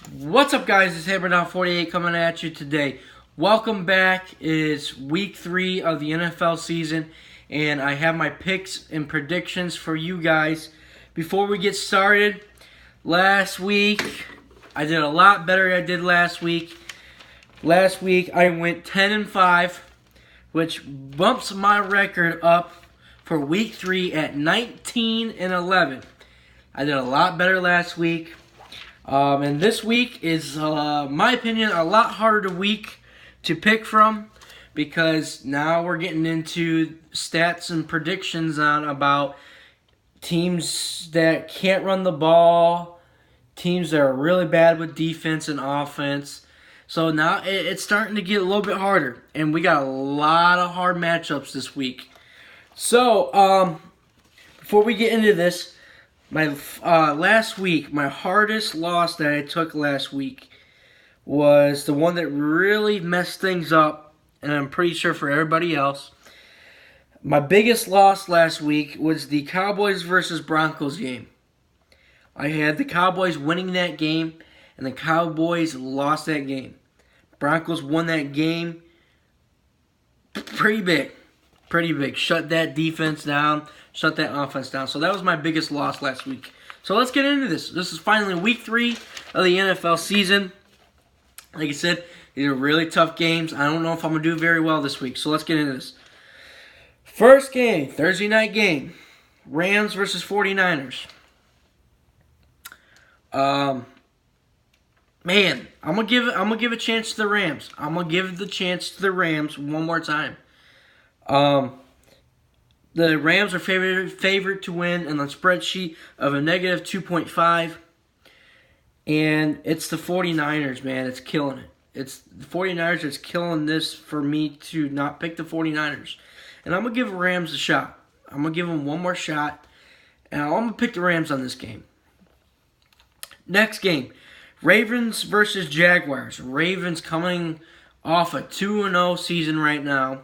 What's up, guys? It's HammerDown48 coming at you today. Welcome back. It's week 3 of the NFL season, and I have my picks and predictions for you guys. Before we get started, last week I did a lot better than I did last week. Last week I went 10-5, which bumps my record up for week 3 at 19-11. I did a lot better last week. And this week is, my opinion, a lot harder week to pick from because now we're getting into stats and predictions on about teams that can't run the ball, teams that are really bad with defense and offense. So now it's starting to get a little bit harder, and we got a lot of hard matchups this week. So, before we get into this, last week, my hardest loss that I took last week was the one that really messed things up, and I'm pretty sure for everybody else. My biggest loss last week was the Cowboys versus Broncos game. I had the Cowboys winning that game, and the Cowboys lost that game. Broncos won that game pretty big. Pretty big. Shut that defense down. Shut that offense down. So that was my biggest loss last week. So let's get into this. This is finally week 3 of the NFL season. Like I said, these are really tough games. I don't know if I'm going to do very well this week. So let's get into this. First game, Thursday night game. Rams versus 49ers. Man, I'm gonna give a chance to the Rams. I'm gonna give the chance to the Rams one more time. The Rams are favored to win in the spreadsheet of a negative 2.5. And it's the 49ers, man. It's killing it. It's the 49ers that's killing this for me to not pick the 49ers. And I'm going to give the Rams a shot. I'm going to give them one more shot. And I'm going to pick the Rams on this game. Next game, Ravens versus Jaguars. Ravens coming off a 2-0 season right now.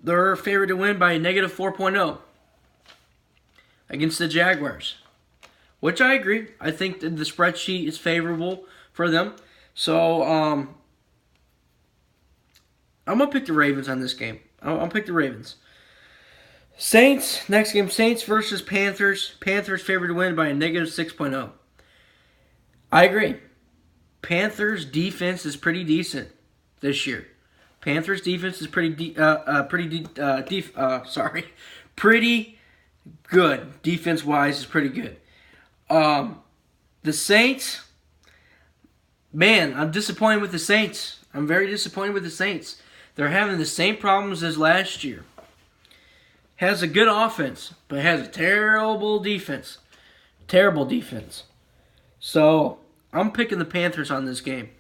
They're favored to win by a negative 4.0 against the Jaguars, which I agree. I think that the spreadsheet is favorable for them. So, I'm going to pick the Ravens on this game. I'll pick the Ravens. Saints, next game, Saints versus Panthers. Panthers favored to win by a negative 6.0. I agree. Panthers defense is pretty decent this year. Panthers defense is pretty good. Defense wise is pretty good. The Saints, man, I'm disappointed with the Saints. I'm very disappointed with the Saints. They're having the same problems as last year. Has a good offense, but has a terrible defense. Terrible defense. So, I'm picking the Panthers on this game.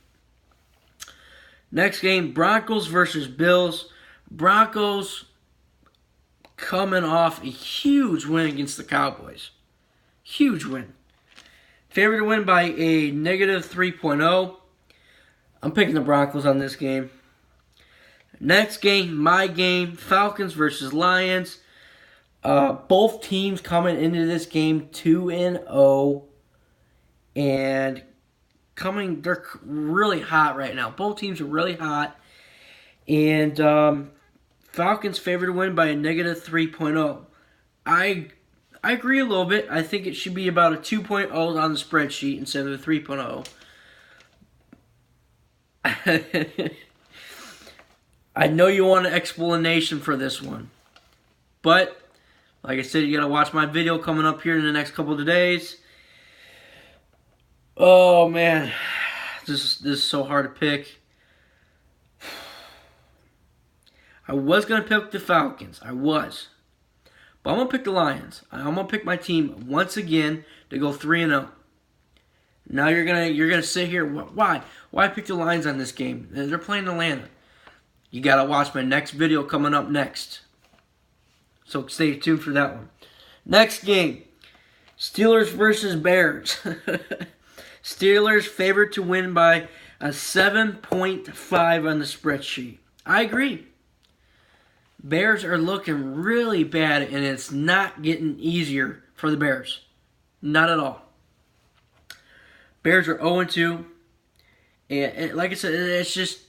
Next game, Broncos versus Bills. Broncos coming off a huge win against the Cowboys. Huge win. Favored to win by a negative 3.0. I'm picking the Broncos on this game. Next game, my game, Falcons versus Lions. Both teams coming into this game 2-0. And they're really hot right now. Both teams are really hot. And Falcons favored to win by a negative 3.0. I agree a little bit. I think it should be about a 2.0 on the spreadsheet instead of a 3.0. I know you want an explanation for this one. But, like I said, you got to watch my video coming up here in the next couple of days. Oh, man. This is so hard to pick. I was going to pick the Falcons. I was. But I'm going to pick the Lions. I'm going to pick my team once again to go 3-0. Now you're gonna sit here. Why? Why pick the Lions on this game? They're playing Atlanta. You got to watch my next video coming up next. So stay tuned for that one. Next game. Steelers versus Bears. Steelers favored to win by a 7.5 on the spreadsheet. I agree. Bears are looking really bad, and it's not getting easier for the Bears. Not at all. Bears are 0-2. And like I said, it's just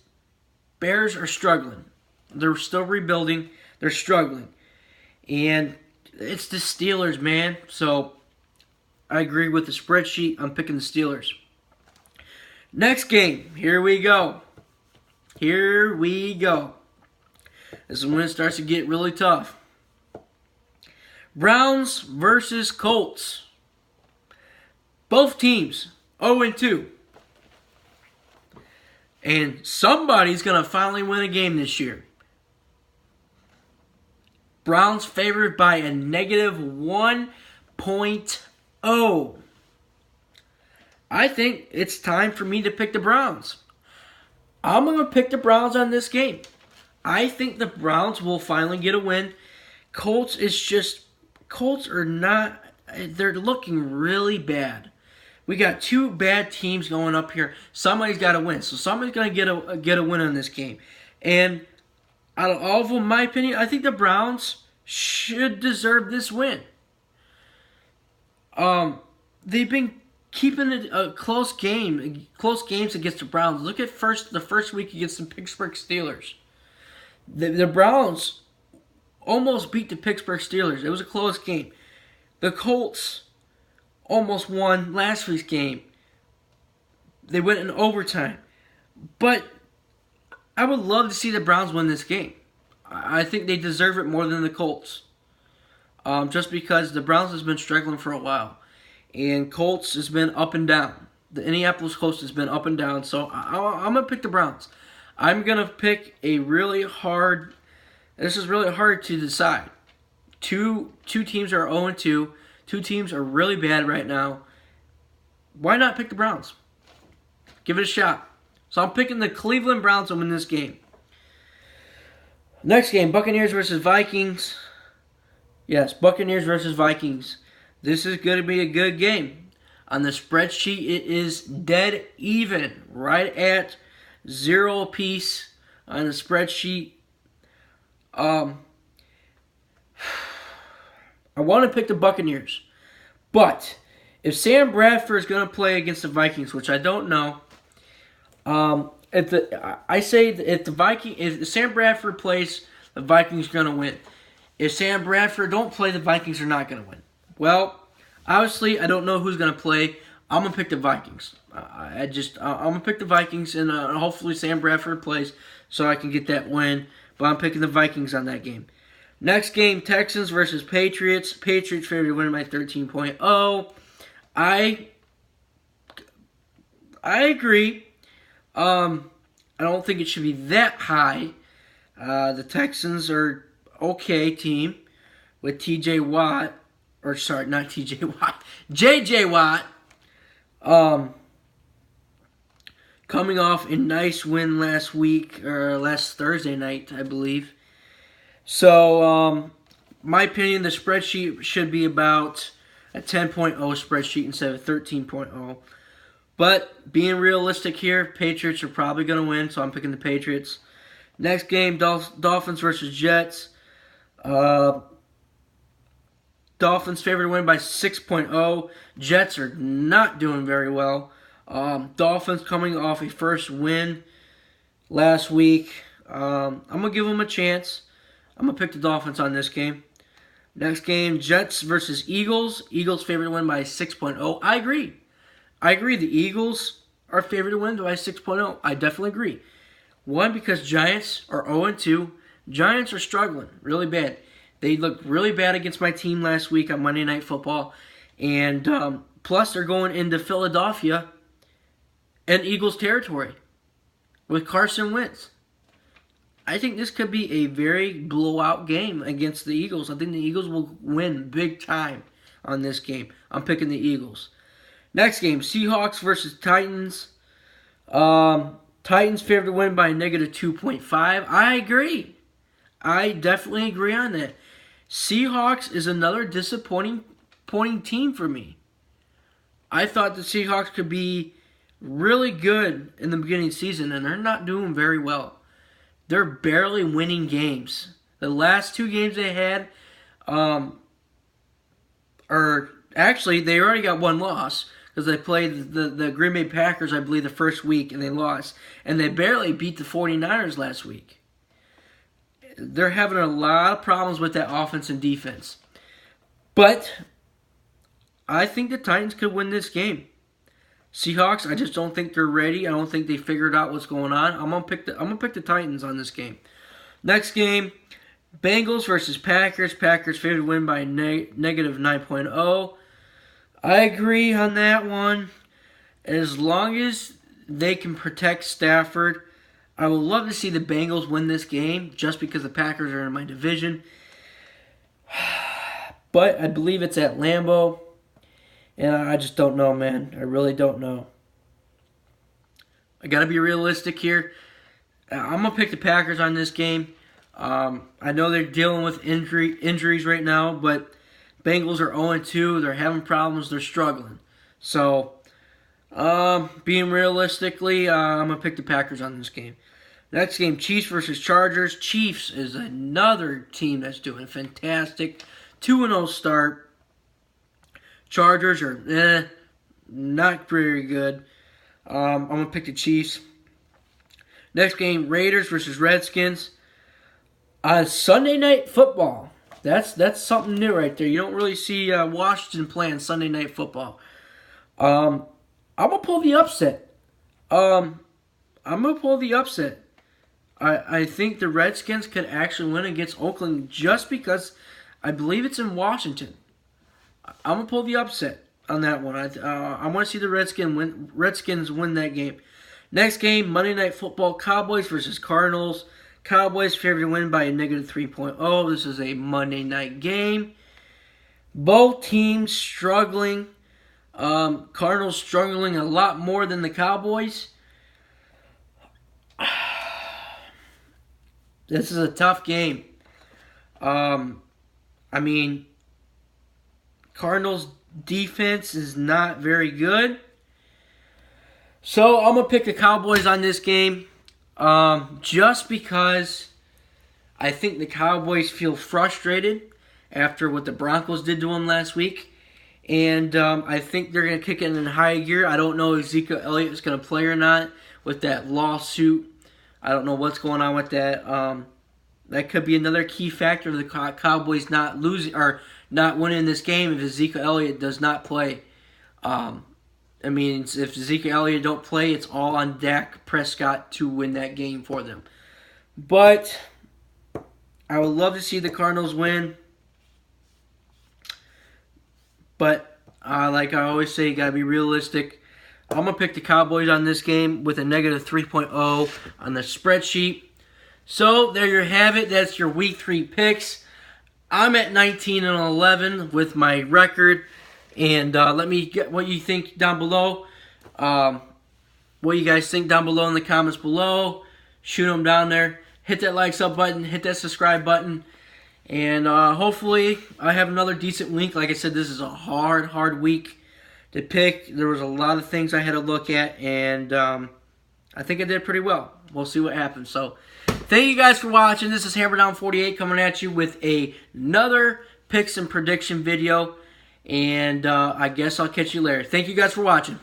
Bears are struggling. They're still rebuilding. They're struggling. And it's the Steelers, man. So I agree with the spreadsheet. I'm picking the Steelers. Next game. Here we go. Here we go. This is when it starts to get really tough. Browns versus Colts. Both teams 0-2. And somebody's going to finally win a game this year. Browns favored by a negative 1.0. I think it's time for me to pick the Browns. I'm going to pick the Browns on this game. I think the Browns will finally get a win. Colts are not, they're looking really bad. We got two bad teams going up here. Somebody's got to win. So somebody's going to get a win on this game. And out of all of them, in my opinion, I think the Browns should deserve this win. They've been keeping it a close games against the Browns. Look at the first week against the Pittsburgh Steelers. The Browns almost beat the Pittsburgh Steelers. It was a close game. The Colts almost won last week's game. They went in overtime. But I would love to see the Browns win this game. I think they deserve it more than the Colts. Just because the Browns has been struggling for a while. And Colts has been up and down. The Indianapolis Colts has been up and down. So I'm going to pick the Browns. I'm going to pick a really hard... This is really hard to decide. Two teams are 0-2. Two teams are really bad right now. Why not pick the Browns? Give it a shot. So I'm picking the Cleveland Browns to win this game. Next game, Buccaneers versus Vikings. Yes, Buccaneers versus Vikings. This is going to be a good game. On the spreadsheet, it is dead even. Right at 0 apiece on the spreadsheet. I want to pick the Buccaneers. But if Sam Bradford is going to play against the Vikings, which I don't know, if Sam Bradford plays, the Vikings are going to win. If Sam Bradford don't play, the Vikings are not going to win. Well, obviously, I don't know who's going to play. I'm going to pick the Vikings. I'm going to pick the Vikings, and hopefully Sam Bradford plays so I can get that win. But I'm picking the Vikings on that game. Next game, Texans versus Patriots. Patriots favored to win by 13.0. I agree. I don't think it should be that high. The Texans are okay team with J.J. Watt. Coming off a nice win last week, or last Thursday night, I believe. So, my opinion, the spreadsheet should be about a 10.0 spreadsheet instead of 13.0. But, being realistic here, Patriots are probably going to win, so I'm picking the Patriots. Next game, Dolphins versus Jets. Dolphins favored to win by 6.0. Jets are not doing very well. Dolphins coming off a first win last week. I'm going to give them a chance. I'm going to pick the Dolphins on this game. Next game, Jets versus Eagles. Eagles favored to win by 6.0. I agree. The Eagles are favored to win by 6.0. I definitely agree. One, because Giants are 0-2. Giants are struggling really bad. They looked really bad against my team last week on Monday Night Football. And plus, they're going into Philadelphia and Eagles territory with Carson Wentz. I think this could be a very blowout game against the Eagles. I think the Eagles will win big time on this game. I'm picking the Eagles. Next game, Seahawks versus Titans. Titans favored to win by a negative 2.5. I agree. I definitely agree on that. Seahawks is another disappointing team for me. I thought the Seahawks could be really good in the beginning of the season, and they're not doing very well. They're barely winning games. The last two games they had, they already got one loss. because they played the Green Bay Packers, I believe, the first week, and they lost. And they barely beat the 49ers last week. They're having a lot of problems with that offense and defense. But I think the Titans could win this game. Seahawks, I just don't think they're ready. I don't think they figured out what's going on. I'm gonna pick the Titans on this game. Next game, Bengals versus Packers. Packers favored to win by negative 9.0. I agree on that one. As long as they can protect Stafford, I would love to see the Bengals win this game just because the Packers are in my division. But I believe it's at Lambeau. And I just don't know, man. I really don't know. I got to be realistic here. I'm going to pick the Packers on this game. I know they're dealing with injuries right now, but Bengals are 0-2. They're having problems. They're struggling. So, being realistically, I'm going to pick the Packers on this game. Next game, Chiefs versus Chargers. Chiefs is another team that's doing fantastic. 2-0 start. Chargers are not very good. I'm going to pick the Chiefs. Next game, Raiders versus Redskins. On Sunday Night Football. That's something new right there. You don't really see Washington playing Sunday Night Football. I'm going to pull the upset. I think the Redskins could actually win against Oakland just because I believe it's in Washington. I'm going to pull the upset on that one. I want to see the Redskins win that game. Next game, Monday Night Football, Cowboys versus Cardinals. Cowboys favored to win by a negative 3.0. This is a Monday night game. Both teams struggling. Cardinals struggling a lot more than the Cowboys. This is a tough game. Cardinals defense is not very good. So I'm going to pick the Cowboys on this game just because I think the Cowboys feel frustrated after what the Broncos did to them last week. And I think they're going to kick it in high gear. I don't know if Ezekiel Elliott is going to play or not with that lawsuit. I don't know what's going on with that. That could be another key factor of the Cowboys not losing or not winning this game if Ezekiel Elliott does not play. If Ezekiel Elliott don't play, it's all on Dak Prescott to win that game for them. But I would love to see the Cardinals win. But like I always say, you got to be realistic. I'm going to pick the Cowboys on this game with a negative 3.0 on the spreadsheet. So there you have it. That's your Week 3 picks. I'm at 19-11 with my record. And let me get what you think down below. What you guys think down below in the comments below. Shoot them down there. Hit that like, sub button. Hit that subscribe button. And hopefully I have another decent week. Like I said, this is a hard week to pick. There was a lot of things I had to look at. And I think I did pretty well. We'll see what happens. So thank you guys for watching. This is HammerDown48 coming at you with another picks and prediction video. And I guess I'll catch you later. Thank you guys for watching.